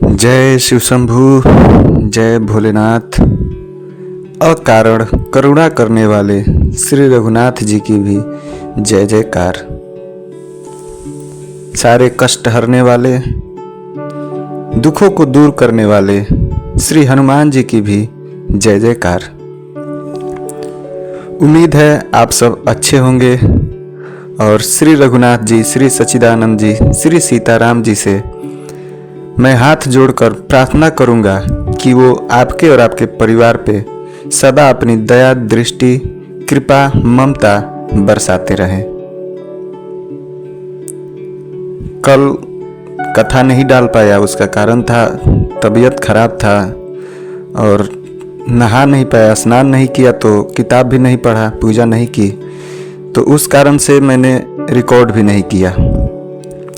जय शिव शंभु, जय भोलेनाथ। अकारण करुणा करने वाले श्री रघुनाथ जी की भी जय जयकार। सारे कष्ट हरने वाले, दुखों को दूर करने वाले श्री हनुमान जी की भी जय जयकार। उम्मीद है आप सब अच्छे होंगे और श्री रघुनाथ जी, श्री सच्चिदानंद जी, श्री सीताराम जी से मैं हाथ जोड़कर प्रार्थना करूंगा कि वो आपके और आपके परिवार पे सदा अपनी दया, दृष्टि, कृपा, ममता बरसाते रहें। कल कथा नहीं डाल पाया, उसका कारण था तबीयत खराब था और नहा नहीं पाया, स्नान नहीं किया तो किताब भी नहीं पढ़ा, पूजा नहीं की, तो उस कारण से मैंने रिकॉर्ड भी नहीं किया।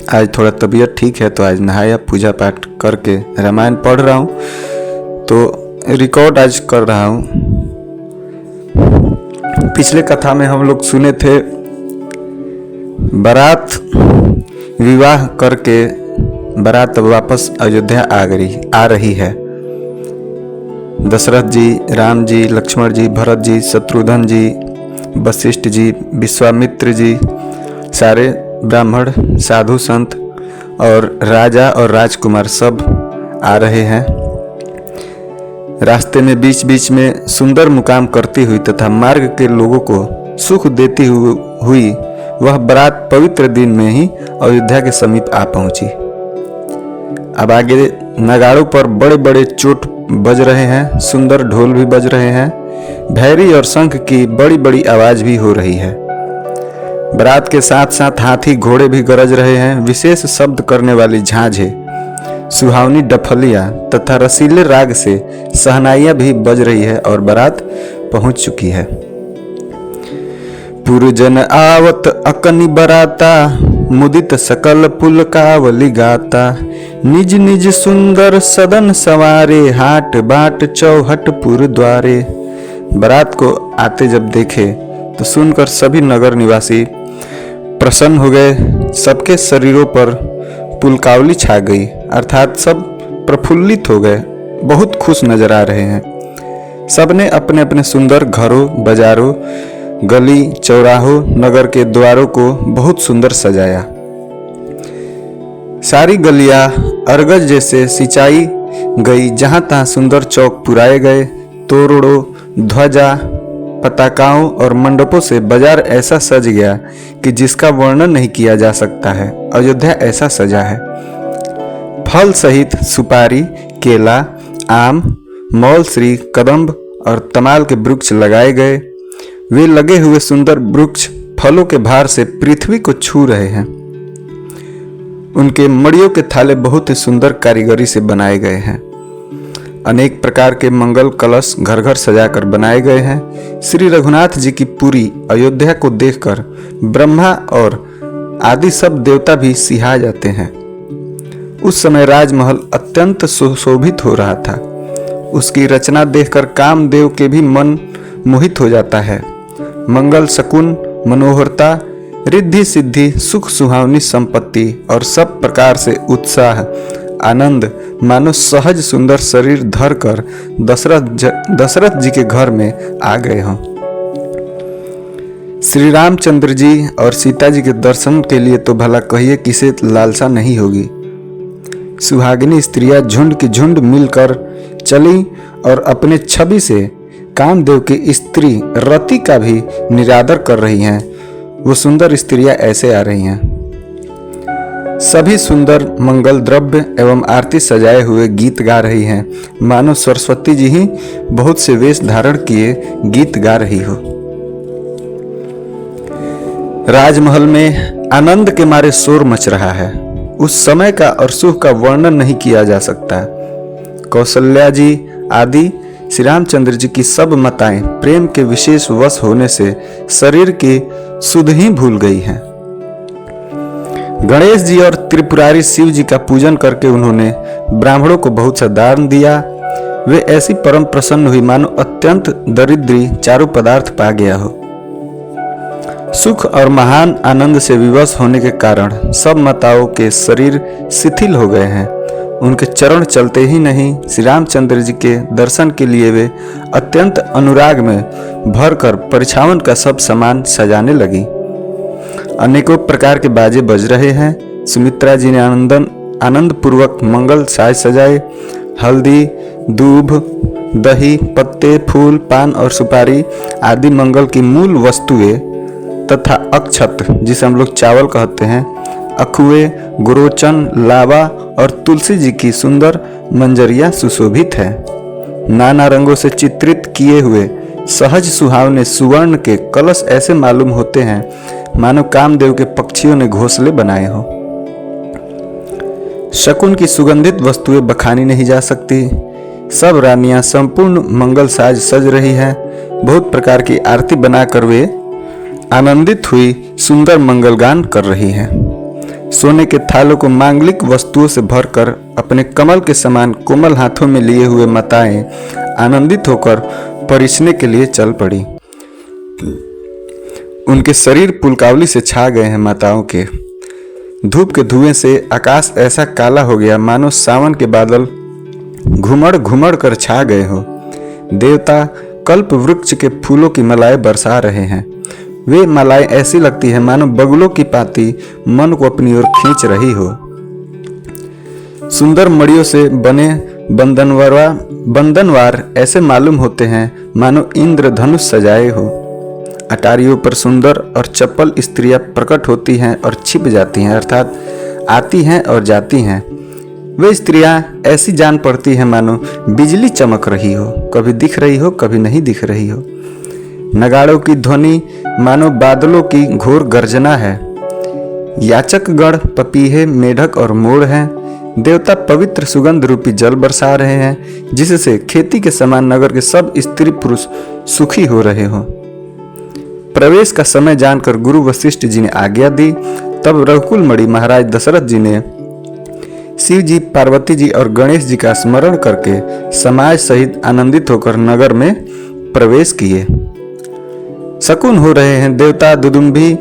आज थोड़ा तबीयत ठीक है तो आज नहाया, पूजा पाठ करके रामायण पढ़ रहा हूँ, तो रिकॉर्ड आज कर रहा हूँ। पिछले कथा में हम लोग सुने थे बारात विवाह करके बारात वापस अयोध्या आ रही है। दशरथ जी, राम जी, लक्ष्मण जी, भरत जी, शत्रुघ्न जी, वशिष्ठ जी, विश्वामित्र जी, सारे ब्राह्मण, साधु संत और राजा और राजकुमार सब आ रहे हैं। रास्ते में बीच बीच में सुंदर मुकाम करती हुई तथा मार्ग के लोगों को सुख देती हुई वह बारात पवित्र दिन में ही अयोध्या के समीप आ पहुंची। अब आगे नगाड़ों पर बड़े बड़े चोट बज रहे हैं, सुंदर ढोल भी बज रहे हैं, भैरी और शंख की बड़ी बड़ी आवाज भी हो रही है। बारात के साथ साथ हाथी घोड़े भी गरज रहे हैं। विशेष शब्द करने वाली झांझें, सुहावनी डफलियां तथा रसीले राग से सहनाइयां भी बज रही है और बारात पहुंच चुकी है। पुरजन आवत अकनि बराता, मुदित सकल पुलकावली गाता, निज निज सुंदर सदन सवारे, हाट बाट चौहट पुर द्वारे। बारात को आते जब देखे तो सुनकर सभी नगर निवासी प्रसन्न हो गए। सबके शरीरों पर पुलकावली छा गई, अर्थात सब प्रफुल्लित हो गए, बहुत खुश नजर आ रहे हैं। सबने अपने अपने सुंदर घरों, बाजारों, गली चौराहों, नगर के द्वारों को बहुत सुंदर सजाया। सारी गलियां अरगज जैसे सिंचाई गई, जहां तहां सुंदर चौक पुराए गए। तोरणों, ध्वजा, पताकाओं और मंडपों से बाजार ऐसा सज गया कि जिसका वर्णन नहीं किया जा सकता है। अयोध्या ऐसा सजा है। फल सहित सुपारी, केला, आम, मौलश्री, कदम्ब और तमाल के वृक्ष लगाए गए। वे लगे हुए सुंदर वृक्ष फलों के भार से पृथ्वी को छू रहे हैं। उनके मड़ियों के थाले बहुत ही सुंदर कारीगरी से बनाए गए हैं। अनेक प्रकार के मंगल कलश घर घर सजाकर बनाए गए हैं। श्री रघुनाथ जी की पूरी अयोध्या को देखकर ब्रह्मा और आदि सब देवता भी सिहा जाते हैं। उस समय राजमहल अत्यंत सुशोभित हो रहा था। उसकी रचना देखकर कामदेव के भी मन मोहित हो जाता है। मंगल शकुन, मनोहरता, रिद्धि सिद्धि, सुख सुहावनी संपत्ति और सब प्रकार से उत्साह, आनंद मानो सहज सुंदर शरीर धर कर दशरथ जी के घर में आ गए हों। श्री रामचंद्र जी और सीता जी के दर्शन के लिए तो भला कहिए किसे लालसा नहीं होगी। सुहागिनी स्त्रियां झुंड की झुंड मिलकर चली और अपने छवि से कामदेव की स्त्री रति का भी निरादर कर रही हैं। वो सुंदर स्त्रियां ऐसे आ रही हैं। सभी सुंदर मंगल द्रव्य एवं आरती सजाए हुए गीत गा रही हैं, मानो सरस्वती जी ही बहुत से वेश धारण किए गीत गा रही हो। राजमहल में आनंद के मारे शोर मच रहा है। उस समय का और सुख का वर्णन नहीं किया जा सकता। कौशल्या जी आदि श्री रामचंद्र जी की सब माताएं प्रेम के विशेष वश होने से शरीर की सुध ही भूल गई हैं। गणेश जी और त्रिपुरारी शिव जी का पूजन करके उन्होंने ब्राह्मणों को बहुत सा दान दिया। वे ऐसी परम प्रसन्न हुई मानो अत्यंत दरिद्री चारों पदार्थ पा गया हो। सुख और महान आनंद से विवश होने के कारण सब माताओं के शरीर शिथिल हो गए हैं। उनके चरण चलते ही नहीं, श्री रामचंद्र जी के दर्शन के लिए वे अत्यंत अनुराग में भरकर परिछावन का सब सामान सजाने लगी। अनेकों प्रकार के बाजे बज रहे हैं। सुमित्रा जी ने आनंद पूर्वक मंगल साज सजाए। हल्दी, दूब, दही, पत्ते, फूल, पान और सुपारी आदि मंगल की मूल वस्तुएं तथा अक्षत, जिसे हम लोग चावल कहते हैं, अखुए, गुरोचन, लावा और तुलसी जी की सुंदर मंजरियां सुशोभित है। नाना रंगों से चित्रित किए हुए सहज सुहावने सुवर्ण के कलश ऐसे मालूम होते हैं मानो कामदेव के पक्षियों ने घोंसले बनाए हो। शकुन की सुगंधित वस्तुएं बखानी नहीं जा सकती। सब रानियां संपूर्ण मंगल साज सज रही हैं। बहुत प्रकार की आरती बनाकर वे आनंदित हुई सुंदर मंगल गान कर रही हैं। सोने के थालों को मांगलिक वस्तुओं से भरकर अपने कमल के समान कोमल हाथों में लिए हुए माताएं आनंदित होकर परिछने के लिए चल पड़ी। उनके शरीर पुलकावली से छा गए हैं माताओं के। धूप के धुएं से आकाश ऐसा काला हो गया मानो सावन के बादल घुमड़ घुमड़ कर छा गए हो। देवता कल्प वृक्ष के फूलों की मालाएं बरसा रहे हैं। वे मालाएं ऐसी लगती है मानो बगुलों की पाती मन को अपनी ओर खींच रही हो। सुंदर मड़ियों से बने बंधनवार ऐसे मालूम होते हैं मानो इंद्रधनुष सजाए हो। अटारियों पर सुंदर और चप्पल स्त्रियां प्रकट होती हैं और छिप जाती हैं, अर्थात आती हैं और जाती हैं। वे स्त्रियां ऐसी जान पड़ती हैं मानो बिजली चमक रही हो, कभी दिख रही हो, कभी नहीं दिख रही हो। नगाड़ों की ध्वनि मानो बादलों की घोर गर्जना है। याचकगण पपीहे, मेढक और मोर हैं। देवता पवित्र सुगंध रूपी जल बरसा रहे हैं, जिससे खेती के समान नगर के सब स्त्री पुरुष सुखी हो रहे हो। प्रवेश का समय जानकर गुरु वशिष्ठ जी ने आज्ञा दी। तब रघुकुल मणि महाराज दशरथ जी ने शिव जी, पार्वती जी और गणेश जी का स्मरण करके समाज सहित आनंदित होकर नगर में प्रवेश किए। शकुन हो रहे हैं। देवता दुदुम्भी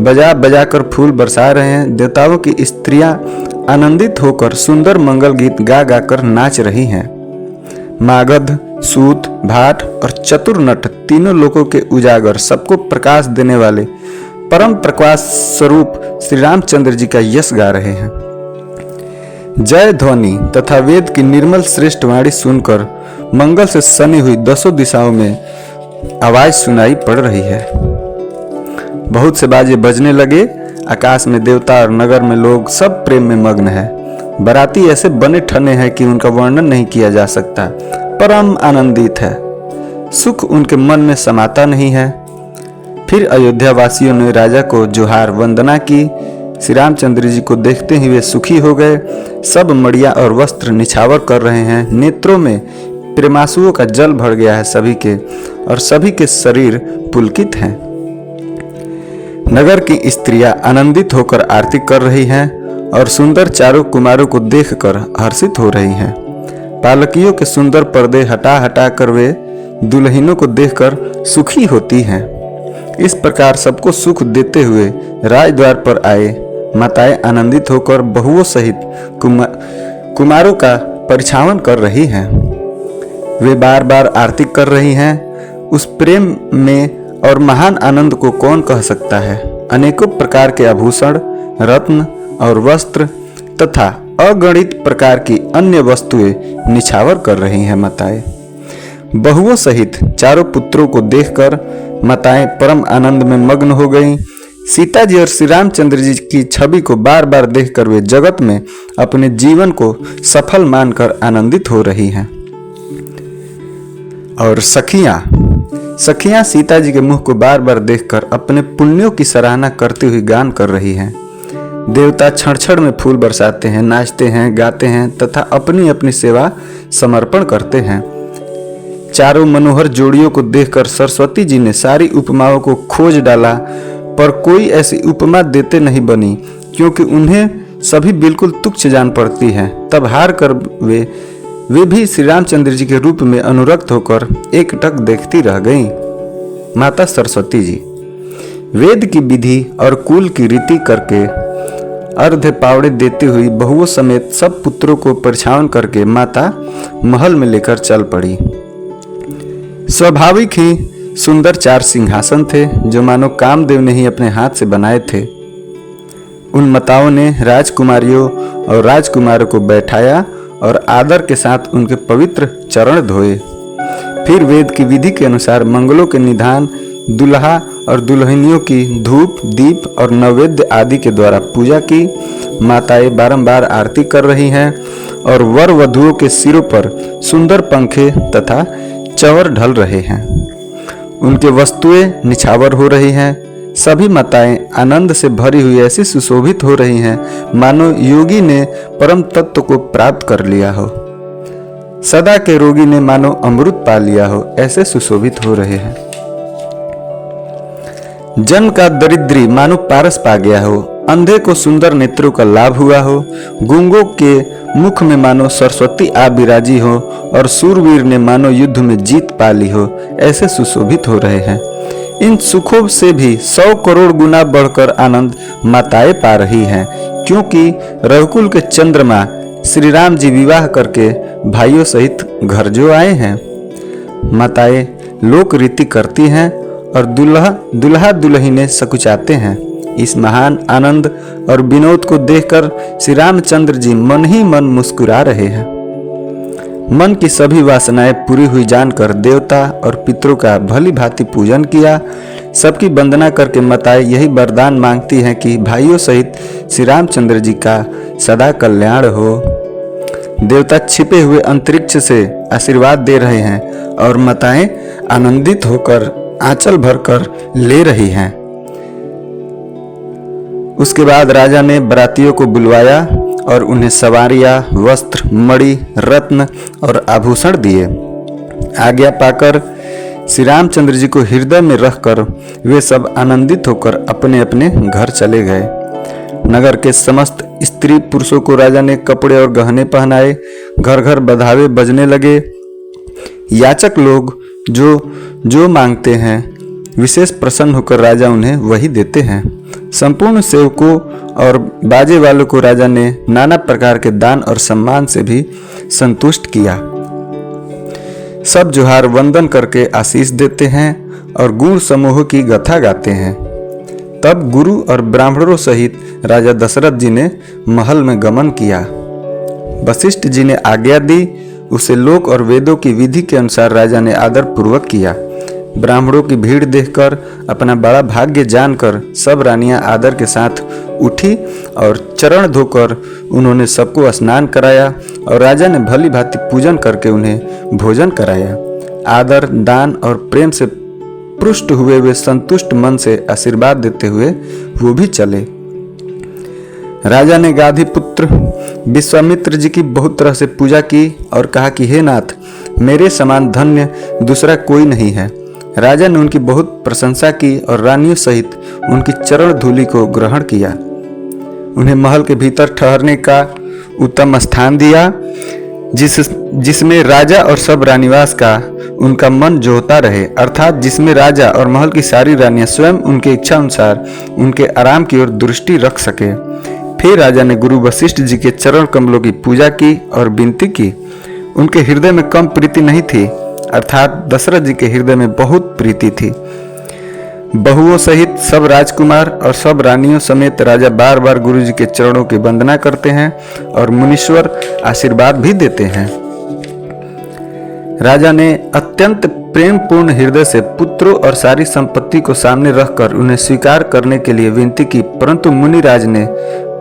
बजा बजा कर फूल बरसा रहे हैं। देवताओं की स्त्रियां आनंदित होकर सुंदर मंगल गीत गा गा कर नाच रही हैं। मागध, सूत, भाट और चतुर नट तीनों लोगों के उजागर सबको प्रकाश देने वाले परम प्रकाश स्वरूप श्री रामचंद्र जी का यश गा रहे हैं। जय ध्वनि तथा वेद की निर्मल श्रेष्ठ वाणी सुनकर मंगल से सनी हुई दसों दिशाओं में आवाज सुनाई पड़ रही है। बहुत से बाजे बजने लगे। आकाश में देवता और नगर में लोग सब प्रेम में मग्न है। बाराती ऐसे बने ठने हैं कि उनका वर्णन नहीं किया जा सकता। परम आनंदित है, सुख उनके मन में समाता नहीं है। फिर अयोध्या वासियों ने राजा को जोहार वंदना की। श्री रामचंद्र जी को देखते ही वे सुखी हो गए। सब मड़िया और वस्त्र निछावर कर रहे हैं। नेत्रों में प्रेमासुओं का जल भर गया है सभी के, और सभी के शरीर पुलकित हैं। नगर की स्त्रियां आनंदित होकर आरती कर रही हैं और सुंदर चारों कुमारों को देखकर हर्षित हो रही हैं। पालकियों के सुंदर पर्दे हटा हटा कर वे दुल्हनों को देखकर सुखी होती हैं। इस प्रकार सबको सुख देते हुए राजद्वार पर आए माताएं आनंदित होकर बहुओं सहित कुमारों का परिछावन कर रही हैं। वे बार बार आरती कर रही हैं। उस प्रेम में और महान आनंद को कौन कह सकता है। अनेकों प्रकार के आभूषण, रत्न और वस्त्र तथा अगणित प्रकार की अन्य वस्तुएं निछावर कर रही हैं माताएं। बहुओं सहित चारों पुत्रों को देखकर माताएं परम आनंद में मग्न हो गईं। सीता जी और श्री रामचंद्र जी की छवि को बार बार देखकर वे जगत में अपने जीवन को सफल मानकर आनंदित हो रही हैं। और सखियां सीता जी के मुख को बार बार देखकर अपने पुण्यों की सराहना करती हुई गान कर रही हैं। देवता क्षण क्षण में फूल बरसाते हैं, नाचते हैं, गाते हैं तथा अपनी अपनी सेवा समर्पण करते हैं। चारों मनोहर जोड़ियों को देखकर सरस्वती जी ने सारी उपमाओं को खोज डाला, पर कोई ऐसी उपमा देते नहीं बनी, क्योंकि उन्हें सभी बिल्कुल तुच्छ जान पड़ती हैं। तब हार कर वे भी श्री रामचंद्र जी के रूप में अनुरक्त होकर एकटक देखती रह गईं। माता सरस्वती जी वेद की विधि और कुल की रीति करके अर्ध पावड़े देती हुई बहुओं समेत सब पुत्रों को परिछावन करके माता महल में लेकर चल पड़ी। स्वाभाविक ही सुंदर 4 सिंहासन थे जो मानो कामदेव ने ही अपने हाथ से बनाए थे। उन माताओं ने राजकुमारियों और राजकुमारों को बैठाया और आदर के साथ उनके पवित्र चरण धोए। फिर वेद की विधि के अनुसार मंगलों के निधान दुल्हा और दुल्हनियों की धूप दीप और नैवेद्य आदि के द्वारा पूजा की। माताएं बारंबार आरती कर रही हैं और वर वधुओं के सिरों पर सुंदर पंखे तथा चंवर ढल रहे हैं। उनके वस्तुएं निछावर हो रही हैं। सभी माताएं आनंद से भरी हुई ऐसी सुशोभित हो रही हैं मानो योगी ने परम तत्व को प्राप्त कर लिया हो, सदा के रोगी ने मानो अमृत पा लिया हो, ऐसे सुशोभित हो रहे हैं। जन्म का दरिद्री मानो पारस पा गया हो, अंधे को सुंदर नेत्रों का लाभ हुआ हो, गूंगों के मुख में मानो सरस्वती आ विराजी हो और सूरवीर ने मानो युद्ध में जीत पा ली हो, ऐसे सुशोभित हो रहे हैं। इन सुखों से भी 100 करोड़ गुना बढ़कर आनंद माताएं पा रही हैं, क्योंकि रघुकुल के चंद्रमा श्री राम जी विवाह करके भाइयों सहित घर जो आए हैं। माताएं लोक रीति करती हैं और दुल्हा दुल्हने सकुचाते हैं। इस महान आनंद और विनोद को देखकर श्री रामचंद्र जी मन ही मन मुस्कुरा रहे हैं। मन की सभी वासनाएं पूरी हुई जानकर देवता और पितरों का भली भांति पूजन किया। सबकी वंदना करके माताएं यही वरदान मांगती हैं कि भाइयों सहित श्री रामचंद्र जी का सदा कल्याण हो। देवता छिपे हुए अंतरिक्ष से आशीर्वाद दे रहे हैं और माताएं आनंदित होकर आंचल भरकर ले रही हैं। उसके बाद राजा ने बरातियों को बुलवाया और उन्हें सवारियां, वस्त्र, मणि, रत्न और आभूषण दिए। आज्ञा पाकर श्री रामचंद्र जी को हृदय में रखकर वे सब आनंदित होकर अपने अपने घर चले गए। नगर के समस्त स्त्री पुरुषों को राजा ने कपड़े और गहने पहनाए। घर घर बधावे बजने लगे। याचक लोग जो मांगते हैं विशेष प्रसन्न होकर राजा उन्हें वही देते हैं। संपूर्ण सेवकों और बाजे वालों को राजा ने नाना प्रकार के दान और सम्मान से भी संतुष्ट किया। सब जोहार वंदन करके आशीष देते हैं और गुण समूह की गाथा गाते हैं। तब गुरु और ब्राह्मणों सहित राजा दशरथ जी ने महल में गमन किया। वशिष्ठ जी ने आज्ञा दी। उसे लोक और वेदों की विधि के अनुसार राजा ने आदर पूर्वक किया। ब्राह्मणों की भीड़ देखकर अपना बड़ा भाग्य जानकर सब रानियां आदर के साथ उठी और चरण धोकर उन्होंने सबको स्नान कराया और राजा ने भली भांति पूजन करके उन्हें भोजन कराया। आदर, दान और प्रेम से पुष्ट हुए वे संतुष्ट मन से आशीर्वाद देते हुए वो भी चले। राजा ने गाधी पुत्र विश्वामित्र जी की बहुत तरह से पूजा की और कहा कि हे नाथ, मेरे समान धन्य दूसरा कोई नहीं है। राजा ने उनकी बहुत प्रशंसा की और रानियों सहित उनकी चरण धूलि को ग्रहण किया। उन्हें महल के भीतर ठहरने का उत्तम स्थान दिया, जिसमें राजा और सब रानीवास का उनका मन जोहता रहे, अर्थात जिसमें राजा और महल की सारी रानियां स्वयं उनके इच्छा अनुसार उनके आराम की ओर दृष्टि रख सके। फिर राजा ने गुरु वशिष्ठ जी के चरण कमलों की पूजा की और विनती की। उनके हृदय में कम प्रीति नहीं थी, अर्थात दशरथ जी के हृदय में बहुत प्रीति थी। बहुओं सहित सब राजकुमार और सब रानियों समेत राजा बार बार गुरु जी के चरणों की वंदना करते हैं और मुनीश्वर आशीर्वाद भी देते हैं। राजा ने अत्यंत प्रेम पूर्ण हृदय से पुत्रों और सारी संपत्ति को सामने रखकर उन्हें स्वीकार करने के लिए विनती की, परंतु मुनिराज ने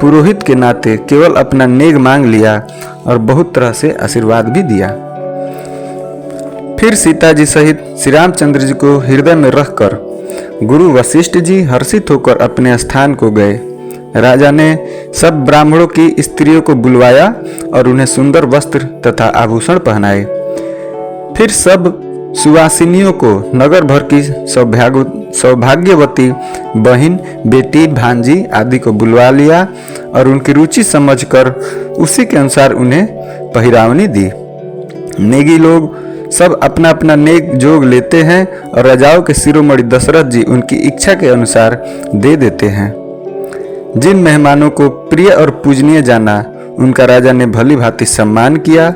पुरोहित के नाते केवल अपना नेग मांग लिया और बहुत तरह से आशीर्वाद भी दिया। फिर सीता जी सहित श्री रामचंद्र जी को हृदय में रखकर गुरु वशिष्ठ जी हर्षित होकर अपने स्थान को गए। राजा ने सब ब्राह्मणों की स्त्रियों को बुलवाया और उन्हें सुंदर वस्त्र तथा आभूषण पहनाए। फिर सब सुवासिनियों को नगर भर की सौभाग्यवती बहन, बेटी, भांजी आदि को बुलवा लिया और उनकी रुचि समझकर उसी के अनुसार उन्हें पहिरावनी दी। नेगी लोग सब अपना अपना नेक जोग लेते हैं और राजाओं के शिरोमणि दशरथ जी उनकी इच्छा के अनुसार दे देते हैं। जिन मेहमानों को प्रिय और पूजनीय जाना, उनका राजा ने भली भांति सम्मान किया।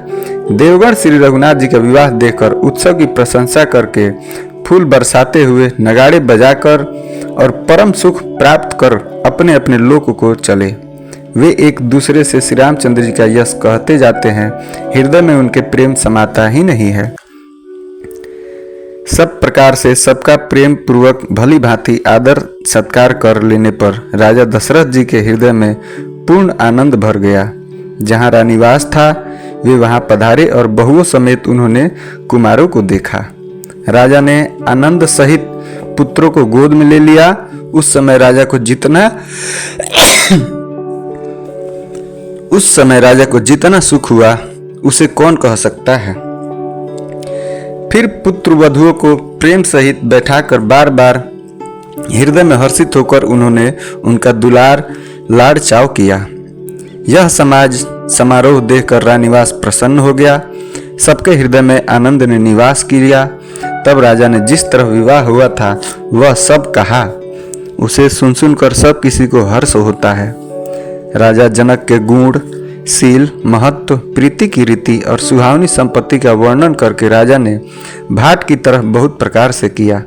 देवगण श्री रघुनाथ जी का विवाह देखकर उत्सव की प्रशंसा करके फूल बरसाते हुए, नगाड़े बजाकर और परम सुख प्राप्त कर अपने अपने लोक को चले। वे एक दूसरे से श्री रामचंद्र जी का यश कहते जाते हैं। हृदय में उनके प्रेम समाता ही नहीं है। सब प्रकार से सबका प्रेम पूर्वक भली भांति आदर सत्कार कर लेने पर राजा दशरथ जी के हृदय में पूर्ण आनंद भर गया। जहाँ रानीवास था, वे वहां पधारे और बहुओं समेत उन्होंने कुमारों को देखा। राजा ने आनंद सहित पुत्रों को गोद में ले लिया। उस समय राजा को जितना सुख हुआ उसे कौन कह सकता है। फिर पुत्र वधुओं को प्रेम सहित बैठाकर बार बार हृदय में हर्षित होकर उन्होंने उनका दुलार लाड़ चाव किया। यह समारोह देखकर रानीवास प्रसन्न हो गया। सबके हृदय में आनंद ने निवास किया। तब राजा ने जिस तरह विवाह हुआ था वह सब कहा। उसे सुन सुनकर सब किसी को हर्ष होता है। राजा जनक के गुण, शील, महत्व, प्रीति की रीति और सुहावनी संपत्ति का वर्णन करके राजा ने भाट की तरह बहुत प्रकार से किया।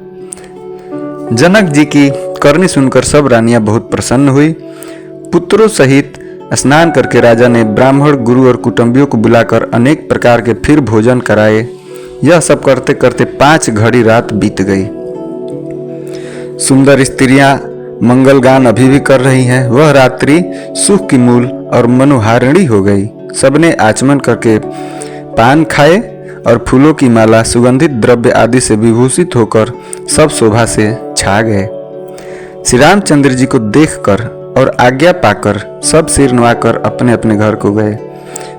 जनक जी की करनी सुनकर सब रानियां बहुत प्रसन्न हुई। पुत्रों सहित स्नान करके राजा ने ब्राह्मण, गुरु और कुटुंबियों को बुलाकर अनेक प्रकार के फिर भोजन कराए। यह सब करते करते 5 घड़ी रात बीत गई। सुंदर स्त्रियां मंगल गान अभी भी कर रही हैं। वह रात्रि सुख की मूल और मनोहारिणी हो गई। सबने आचमन करके पान खाए और फूलों की माला, सुगंधित द्रव्य आदि से विभूषित होकर सब शोभा से छा गए। श्री रामचंद्र जी को देखकर और आज्ञा पाकर सब सिर नवाकर अपने अपने घर को गए।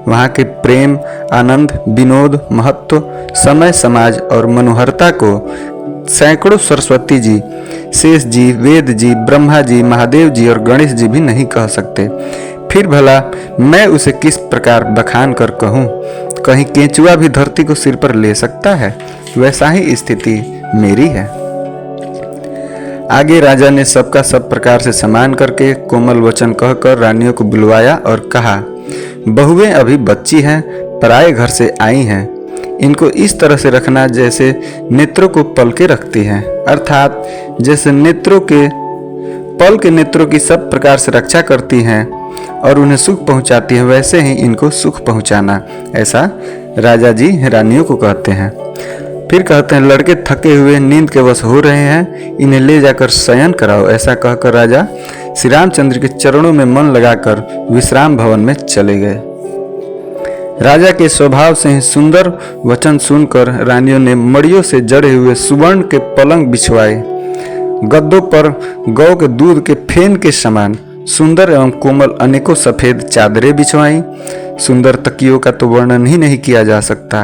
वहाँ के प्रेम, आनंद, विनोद, महत्व, समय, समाज और मनोहरता को सैकड़ों सरस्वती जी, शेष जी, वेद जी, ब्रह्मा जी, महादेव जी और गणेश जी भी नहीं कह सकते। फिर भला मैं उसे किस प्रकार बखान कर कहूँ। कहीं केंचुआ भी धरती को सिर पर ले सकता है, वैसा ही स्थिति मेरी है। आगे राजा ने सबका सब प्रकार से सम्मान करके कोमल वचन कहकर रानियों को बुलवाया और कहा, बहुएं अभी बच्ची हैं, पराए घर से आई हैं। इनको इस तरह से रखना जैसे नेत्रों को पलके रखती हैं, अर्थात जैसे पल के नेत्रों की सब प्रकार से रक्षा करती हैं और उन्हें सुख पहुंचाती है, वैसे ही इनको सुख पहुंचाना। ऐसा राजा जी रानियों को कहते हैं। फिर कहते हैं, लड़के थके हुए नींद के वश हो रहे हैं, इन्हें ले जाकर शयन कराओ। ऐसा कहकर राजा श्री रामचंद्र के चरणों में मन लगाकर विश्राम भवन में चले गए। राजा के स्वभाव से ही सुंदर वचन सुनकर रानियों ने मड़ियों से जड़े हुए सुवर्ण के पलंग बिछवाए। गद्दों पर गौ के दूध के फेन के समान सुंदर एवं कोमल अनेकों सफेद चादरें बिछवाई। सुंदर तकियों का तो वर्णन ही नहीं किया जा सकता।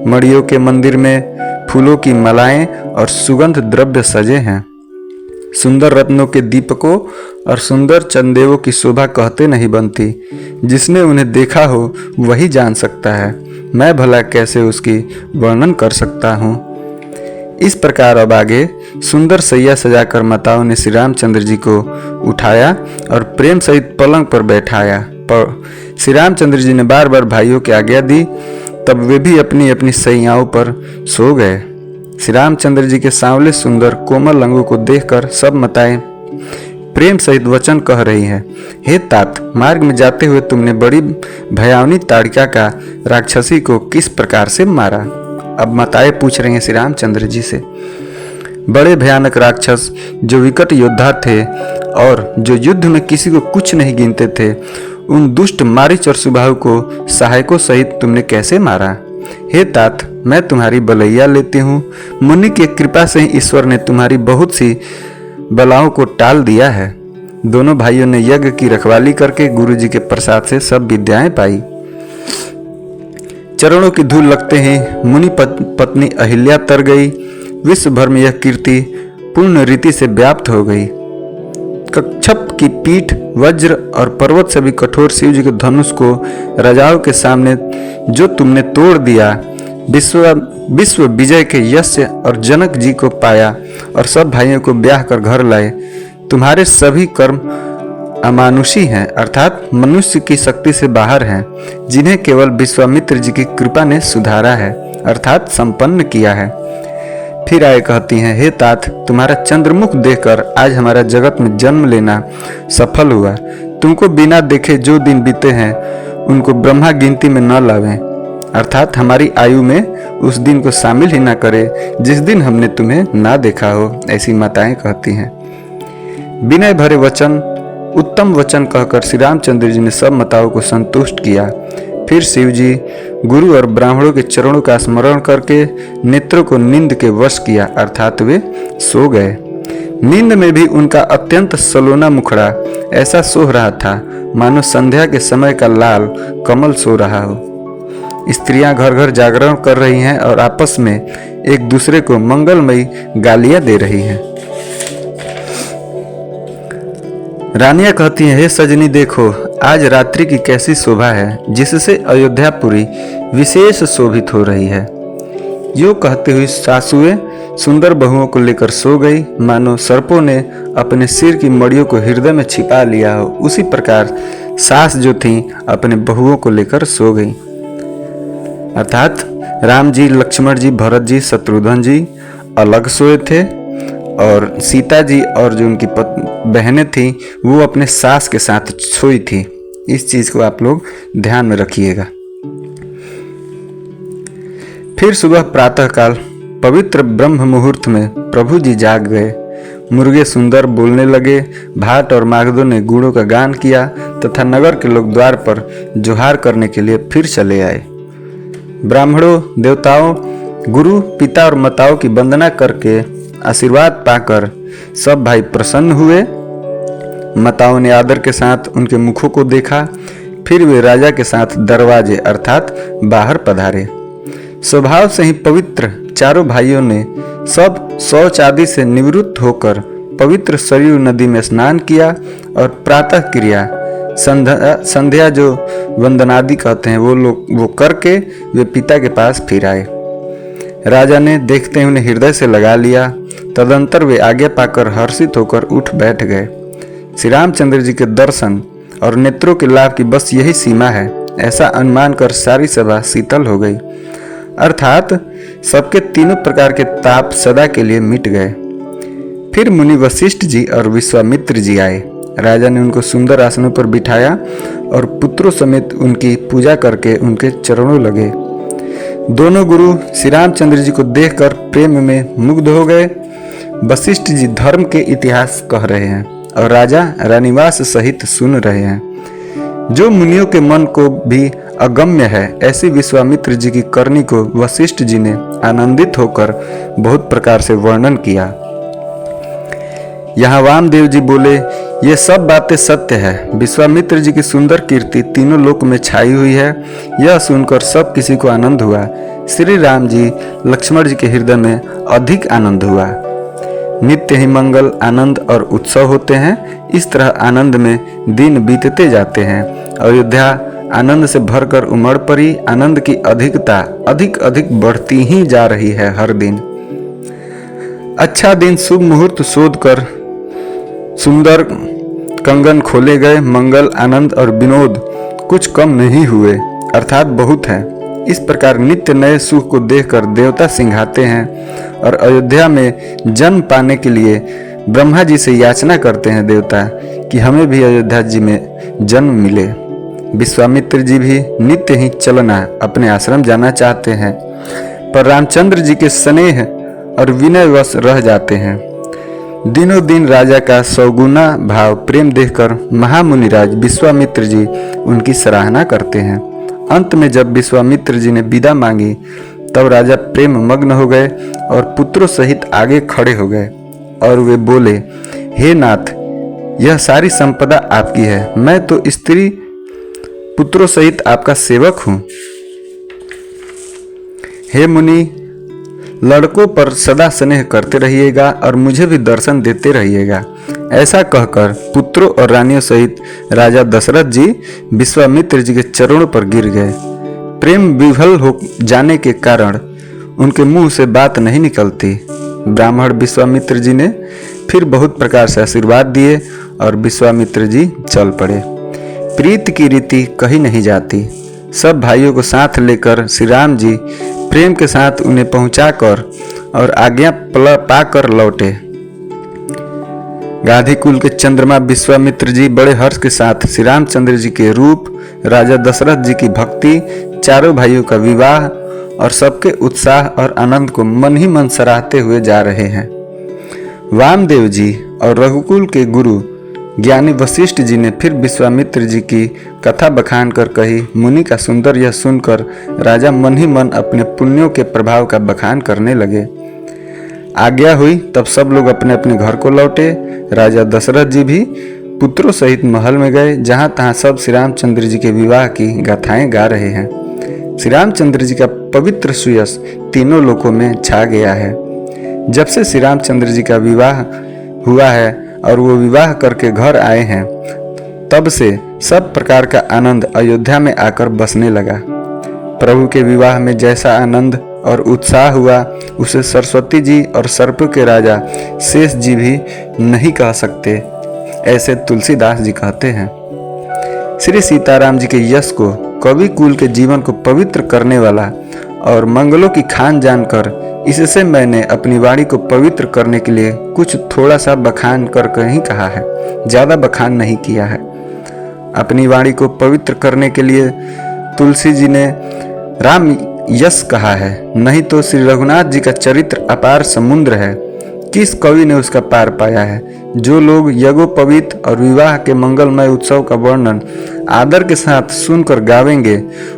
मड़ियों के मंदिर में फूलों की मालाएं और सुगंध द्रव्य सजे हैं। सुंदर रत्नों के दीपकों और सुंदर चंदेवों की शोभा कहते नहीं बनती। जिसने उन्हें देखा हो वही जान सकता है, मैं भला कैसे उसकी वर्णन कर सकता हूँ। इस प्रकार अब आगे सुंदर सैया सजाकर माताओं ने श्री रामचंद्र जी को उठाया और प्रेम सहित पलंग पर बैठाया। श्री रामचंद्र जी ने बार बार भाइयों की आज्ञा दी, तब वे भी अपनी अपनी सैयाओं पर सो गए। श्री रामचंद्र जी के सांवले सुंदर कोमल अंगों को देखकर सब माताएं प्रेम सहित वचन कह रही हैं, हे तात, मार्ग में जाते हुए तुमने बड़ी भयावनी ताड़िका का राक्षसी को किस प्रकार से मारा। अब माताएं पूछ रही हैं श्री रामचंद्र जी से। बड़े भयानक राक्षस जो विकट योद्धा थे और जो युद्ध में किसी को कुछ नहीं गिनते थे, उन दुष्ट मारीच और सुबाहु को सहायकों सहित तुमने कैसे मारा। हे तात, मैं तुम्हारी बलैया लेती हूँ। मुनि की कृपा से ईश्वर ने तुम्हारी बहुत सी बलाओं को टाल दिया है। दोनों भाइयों ने यज्ञ की रखवाली करके गुरु जी के प्रसाद से सब विद्याएं पाई। चरणों की धूल लगते ही मुनि पत्नी अहिल्या तर गई। विश्व भर में यह कीर्ति पूर्ण रीति से व्याप्त हो गई। कच्छप की पीठ, वज्र और पर्वत से भी कठोर शिव जी के धनुष को राजाओं के सामने जो तुमने तोड़ दिया, विश्व विजय के यश और जनक जी को पाया और सब भाइयों को ब्याह कर घर लाए। तुम्हारे सभी कर्म अमानुषी हैं, अर्थात मनुष्य की शक्ति से बाहर हैं, जिन्हें केवल विश्वामित्र जी की कृपा ने सुधारा है, अर्थात संपन्न किया है। फिर आए कहती हैं, हे तात, तुम्हारा चंद्रमुख देखकर आज हमारा जगत में जन्म लेना सफल हुआ। तुमको बिना देखे जो दिन बीते हैं उनको ब्रह्मा गिनती में न लावें, अर्थात हमारी आयु में उस दिन को शामिल ही ना करे जिस दिन हमने तुम्हें ना देखा हो, ऐसी माताएं कहती हैं। विनय भरे वचन, उत्तम वचन कहकर श्री रामचंद्र जी ने सब माताओं को संतुष्ट किया। फिर शिव जी गुरु और ब्राह्मणों के चरणों का स्मरण करके नेत्रों को नींद के वश किया, अर्थात वे सो गए। नींद में भी उनका अत्यंत सलोना मुखड़ा ऐसा सोह रहा था मानो संध्या के समय का लाल कमल सो रहा हो। स्त्रियां घर घर जागरण कर रही हैं और आपस में एक दूसरे को मंगलमयी गालियां दे रही हैं। रानियां कहती हैं, हे सजनी देखो, आज रात्रि की कैसी शोभा है, जिससे अयोध्यापुरी विशेष शोभित हो रही है। यूं कहते हुए सासुएं सुंदर बहुओं को लेकर सो गई, मानो सर्पों ने अपने सिर की मड़ियों को हृदय में छिपा लिया हो। उसी प्रकार सास जो थीं अपने बहुओं को लेकर सो गई, अर्थात राम जी, लक्ष्मण जी, भरत जी, शत्रुघ्न जी अलग सोए थे और सीता जी और जो उनकी बहनें थीं वो अपने सास के साथ सोई थी। इस चीज को आप लोग ध्यान में रखिएगा। फिर सुबह प्रातः काल पवित्र ब्रह्म मुहूर्त में प्रभु जी जाग गए। मुर्गे सुंदर बोलने लगे, भाट और मागधों ने गुणों का गान किया तथा नगर के लोग द्वार पर जोहार करने के लिए फिर चले आए। ब्राह्मणों, देवताओं, गुरु, पिता और माताओं की वंदना करके आशीर्वाद पाकर सब भाई प्रसन्न हुए। माताओं ने आदर के साथ उनके मुखों को देखा। फिर वे राजा के साथ दरवाजे अर्थात बाहर पधारे। स्वभाव से ही पवित्र चारों भाइयों ने सब शौच आदि से निवृत्त होकर पवित्र सरयू नदी में स्नान किया और प्रातः क्रिया संध्या जो वंदनादि कहते हैं वो करके वे पिता के पास फिर आए। राजा ने देखते ही उन्हें हृदय से लगा लिया। तदंतर वे आज्ञा पाकर हर्षित होकर उठ बैठ गए। श्री रामचंद्र जी के दर्शन और नेत्रों के लाभ की बस यही सीमा है, ऐसा अनुमान कर सारी सभा शीतल हो गई, अर्थात सबके तीनों प्रकार के ताप सदा के लिए मिट गए। फिर मुनि वशिष्ठ जी और विश्वामित्र जी आए। राजा ने उनको सुंदर आसनों पर बिठाया और पुत्रों समेत उनकी पूजा करके उनके चरणों लगे। दोनों गुरु श्री रामचंद्र जी को देखकर प्रेम में मुग्ध हो गए। वशिष्ठ जी धर्म के इतिहास कह रहे हैं और राजा रानीवास सहित सुन रहे हैं। जो मुनियों के मन को भी अगम्य है, ऐसी विश्वामित्र जी की करनी को वशिष्ठ जी ने आनंदित होकर बहुत प्रकार से वर्णन किया। यहाँ वामदेव जी बोले, ये सब बातें सत्य है। विश्वामित्र जी की सुंदर कीर्ति तीनों लोक में छाई हुई है। यह सुनकर सब किसी को आनंद हुआ। श्री राम जी, लक्ष्मण जी के हृदय में अधिक आनंद हुआ। नित्य ही मंगल, आनंद और उत्सव होते हैं। इस तरह आनंद में दिन बीतते जाते हैं। अयोध्या आनंद से भरकर उमड़ पड़ी। आनंद की अधिकता अधिक अधिक बढ़ती ही जा रही है हर दिन। अच्छा दिन, शुभ मुहूर्त शोध कर सुंदर कंगन खोले गए। मंगल, आनंद और विनोद कुछ कम नहीं हुए, अर्थात बहुत है। इस प्रकार नित्य नए सुख को देखकर देवता सिंघाते हैं और अयोध्या में जन्म पाने के लिए ब्रह्मा जी से याचना करते हैं देवता कि हमें भी अयोध्या जी में जन्म मिले। विश्वामित्र जी भी नित्य ही चलना अपने आश्रम जाना चाहते हैं, पर रामचंद्र जी के स्नेह और विनयवश रह जाते हैं। दिनों दिन राजा का सौगुना भाव प्रेम देखकर महामुनिराज विश्वामित्र जी उनकी सराहना करते हैं। अंत में जब विश्वामित्र जी ने विदा मांगी तब राजा प्रेम मग्न हो गए और पुत्रों सहित आगे खड़े हो गए और वे बोले, हे नाथ, यह सारी संपदा आपकी है। मैं तो स्त्री पुत्रों सहित आपका सेवक हूँ। हे मुनि, लड़कों पर सदा स्नेह करते रहिएगा और मुझे भी दर्शन देते रहिएगा। ऐसा कहकर पुत्रों और रानियों सहित राजा दशरथ जी विश्वामित्र जी के चरणों पर गिर गए। प्रेम विफल हो जाने के कारण उनके मुंह से बात नहीं निकलती। ब्राह्मण विश्वामित्र जी ने फिर बहुत प्रकार से आशीर्वाद दिए और विश्वामित्र जी चल पड़े। प्रीत की रीति कही नहीं जाती। सब भाइयों को साथ लेकर श्री राम जी प्रेम के साथ उन्हें पहुंचाकर और आज्ञा पाकर लौटे। गाधी कुल के चंद्रमा विश्वामित्र जी बड़े हर्ष के साथ श्री रामचंद्र जी के रूप, राजा दशरथ जी की भक्ति, चारों भाइयों का विवाह और सबके उत्साह और आनंद को मन ही मन सराहते हुए जा रहे हैं। वामदेव जी और रघुकुल के गुरु ज्ञानी वशिष्ठ जी ने फिर विश्वामित्र जी की कथा बखान कर कही। मुनि का सुंदर यह सुनकर राजा मन ही मन अपने पुण्यों के प्रभाव का बखान करने लगे। आज्ञा हुई तब सब लोग अपने अपने घर को लौटे। राजा दशरथ जी भी पुत्रों सहित महल में गए, जहां तहां सब श्री रामचंद्र जी के विवाह की गाथाएं गा रहे हैं। श्री रामचंद्र जी का पवित्र सुयश तीनों लोकों में छा गया है। जब से श्री रामचंद्र जी का विवाह हुआ है और वो विवाह करके घर आए हैं, तब से सब प्रकार का आनंद अयोध्या में आकर बसने लगा। प्रभु के विवाह में जैसा आनंद और उत्साह हुआ उसे सरस्वती जी और सर्प के राजा शेष जी भी नहीं कह सकते, ऐसे तुलसीदास जी कहते हैं। श्री सीताराम जी के यश को, कवि कुल के जीवन को पवित्र करने वाला और मंगलों की खान जानकर इससे मैंने अपनी वाणी को पवित्र करने के लिए कुछ थोड़ा सा बखान कर ही कहा है, ज्यादा बखान नहीं किया है। अपनी वाणी को पवित्र करने के लिए तुलसी जी ने राम यश कहा है, नहीं तो श्री रघुनाथ जी का चरित्र अपार समुद्र है, किस कवि ने उसका पार पाया है। जो लोग यज्ञोपवीत और विवाह के मंगलमय उत्सव का वर्णन आदर के साथ सुनकर गावेंगे,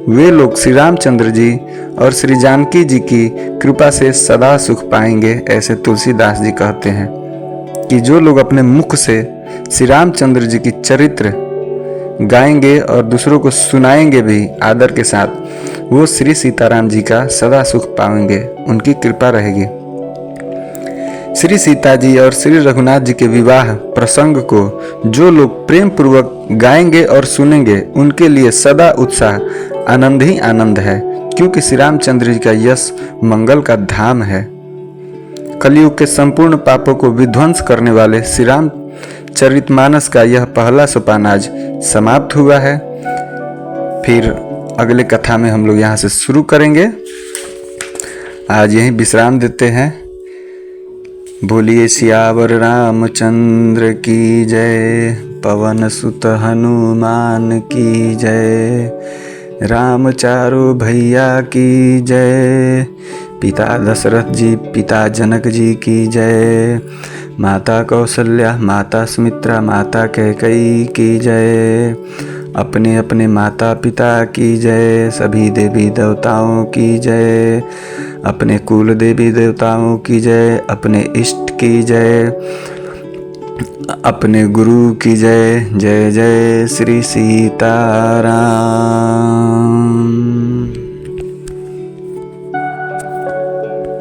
वे लोग श्री रामचंद्र जी और श्री जानकी जी की कृपा से सदा सुख पाएंगे, ऐसे तुलसीदास जी कहते हैं कि जो लोग अपने मुख से श्री रामचंद्र जी की चरित्र गाएंगे और दूसरों को सुनाएंगे भी आदर के साथ, वो श्री सीताराम जी का सदा सुख पाएंगे, उनकी कृपा रहेगी। श्री सीता जी और श्री रघुनाथ जी के विवाह प्रसंग को जो लोग प्रेम पूर्वक गाएंगे और सुनेंगे, उनके लिए सदा उत्साह, आनंद ही आनंद है, क्योंकि श्री रामचंद्र जी का यश मंगल का धाम है। कलयुग के संपूर्ण पापों को विध्वंस करने वाले श्री राम चरितमानस का यह पहला सोपान आज समाप्त हुआ है। फिर अगले कथा में हम लोग यहाँ से शुरू करेंगे। आज यहीं विश्राम देते हैं। बोलिए सियावर रामचंद्र की जय, पवन सुत हनुमान की जय, राम चारों भैया की जय, पिता दशरथ जी पिता जनक जी की जय, माता कौशल्या माता सुमित्रा माता कैकेयी की जय, अपने अपने माता पिता की जय, सभी देवी देवताओं की जय, अपने कुल देवी देवताओं की जय, अपने इष्ट की जय, अपने गुरु की जय। जय जय श्री सीताराम।